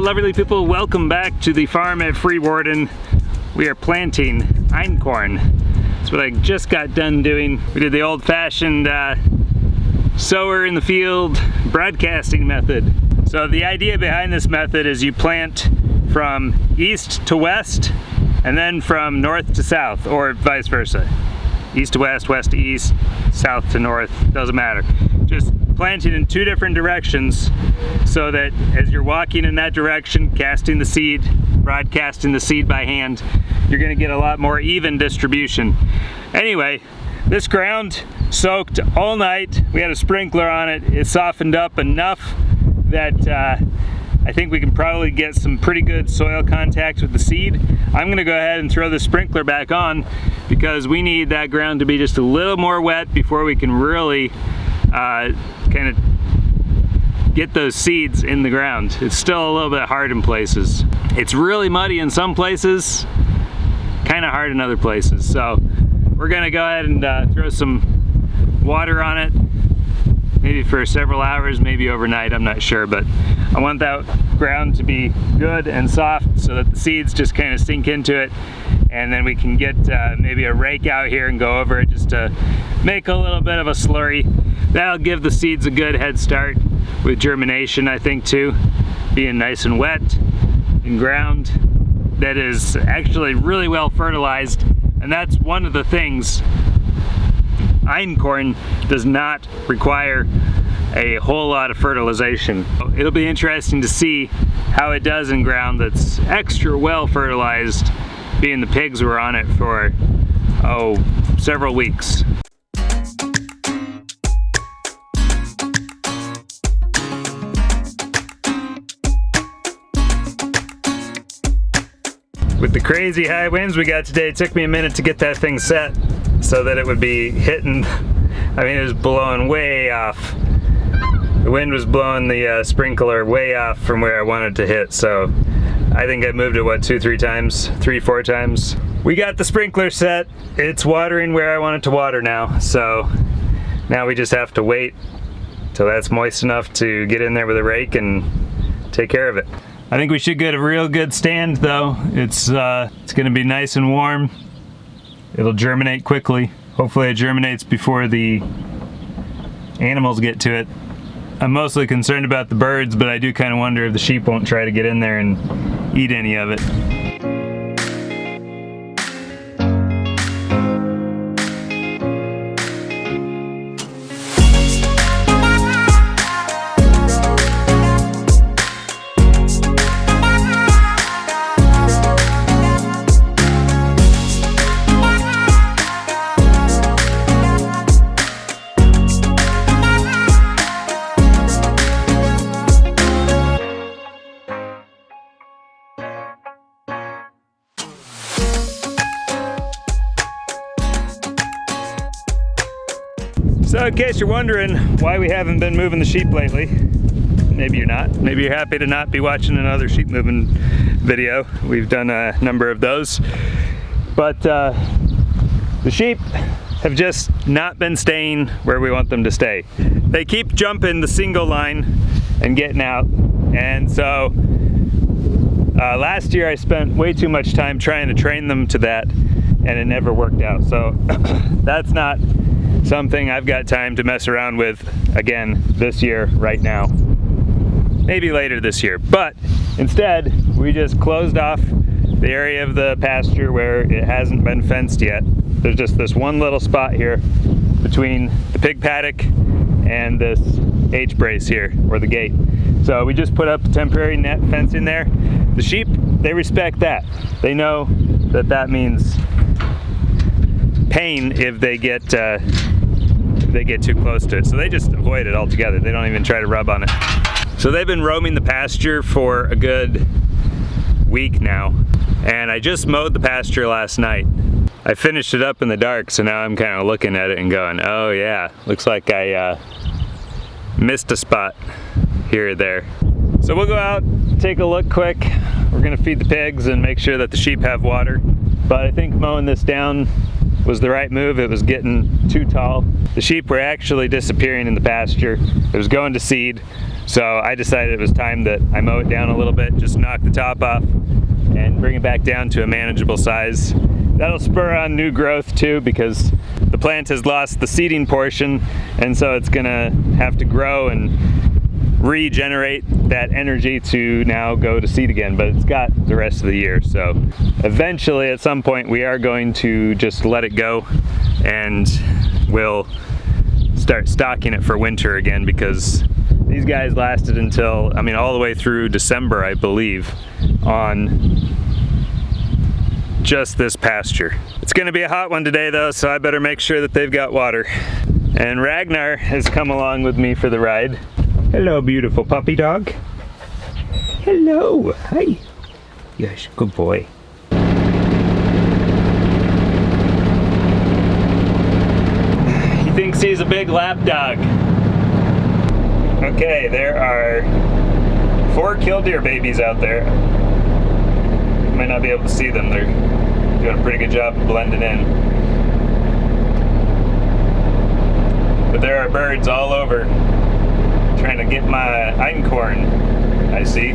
lovely people, welcome back to the farm at Freewarden. We are planting Einkorn. That's what I just got done doing. We did the old-fashioned sower in the field broadcasting method. So the idea behind this method is you plant from east to west and then from north to south, or vice versa. East to west, west to east, south to north, doesn't matter. Just planting in two different directions so that as you're walking in that direction, casting the seed, broadcasting the seed by hand, you're gonna get a lot more even distribution. Anyway, this ground soaked all night. We had a sprinkler on it. It softened up enough that I think we can probably get some pretty good soil contact with the seed. I'm gonna go ahead and throw the sprinkler back on because we need that ground to be just a little more wet before we can really kind of get those seeds in the ground. It's still a little bit hard in places. It's really muddy in some places, kind of hard in other places. So we're gonna go ahead and throw some water on it, maybe for several hours, maybe overnight, I'm not sure, but I want that ground to be good and soft so that the seeds just kind of sink into it, and then we can get maybe a rake out here and go over it just to make a little bit of a slurry. That'll give the seeds a good head start with germination, I think, too. Being nice and wet in ground that is actually really well fertilized, and that's one of the things. Einkorn does not require a whole lot of fertilization. It'll be interesting to see how it does in ground that's extra well fertilized, being the pigs were on it for, several weeks. With the crazy high winds we got today, it took me a minute to get that thing set so that it would be hitting. I mean, it was blowing way off. The wind was blowing the sprinkler way off from where I wanted to hit, so I think I moved it, what, 3-4 times. We got the sprinkler set. It's watering where I want it to water now, so now we just have to wait till that's moist enough to get in there with a rake and take care of it. I think we should get a real good stand though. It's gonna be nice and warm. It'll germinate quickly. Hopefully it germinates before the animals get to it. I'm mostly concerned about the birds, but I do kind of wonder if the sheep won't try to get in there and eat any of it. So in case you're wondering why we haven't been moving the sheep lately, maybe you're not. Maybe you're happy to not be watching another sheep moving video. We've done a number of those. But the sheep have just not been staying where we want them to stay. They keep jumping the single line and getting out. And so last year I spent way too much time trying to train them to that, and it never worked out. So that's not something I've got time to mess around with again this year, right now. Maybe later this year. But instead, we just closed off the area of the pasture where it hasn't been fenced yet. There's just this one little spot here between the pig paddock and this H-brace here, or the gate. So we just put up a temporary net fence in there. The sheep, they respect that. They know that that means pain if they get too close to it. So they just avoid it altogether. They don't even try to rub on it. So they've been roaming the pasture for a good week now. And I just mowed the pasture last night. I finished it up in the dark, so now I'm kind of looking at it and going, oh yeah, looks like I missed a spot here or there. So we'll go out, take a look quick. We're gonna feed the pigs and make sure that the sheep have water. But I think mowing this down was the right move. It was getting too tall. The sheep were actually disappearing in the pasture. It was going to seed. So I decided it was time that I mow it down a little bit, just knock the top off and bring it back down to a manageable size. That'll spur on new growth too, because the plant has lost the seeding portion, and so it's gonna have to grow and regenerate that energy to now go to seed again, but it's got the rest of the year. So eventually at some point we are going to just let it go, and we'll start stocking it for winter again, because these guys lasted until, I mean, all the way through December, I believe, on just this pasture. It's gonna be a hot one today though, so I better make sure that they've got water. And Ragnar has come along with me for the ride. Hello, beautiful puppy dog. Hello, hi. Yes, good boy. He thinks he's a big lap dog. Okay, there are 4 killdeer babies out there. You might not be able to see them. They're doing a pretty good job of blending in. But there are birds all over trying to get my Einkorn. I see.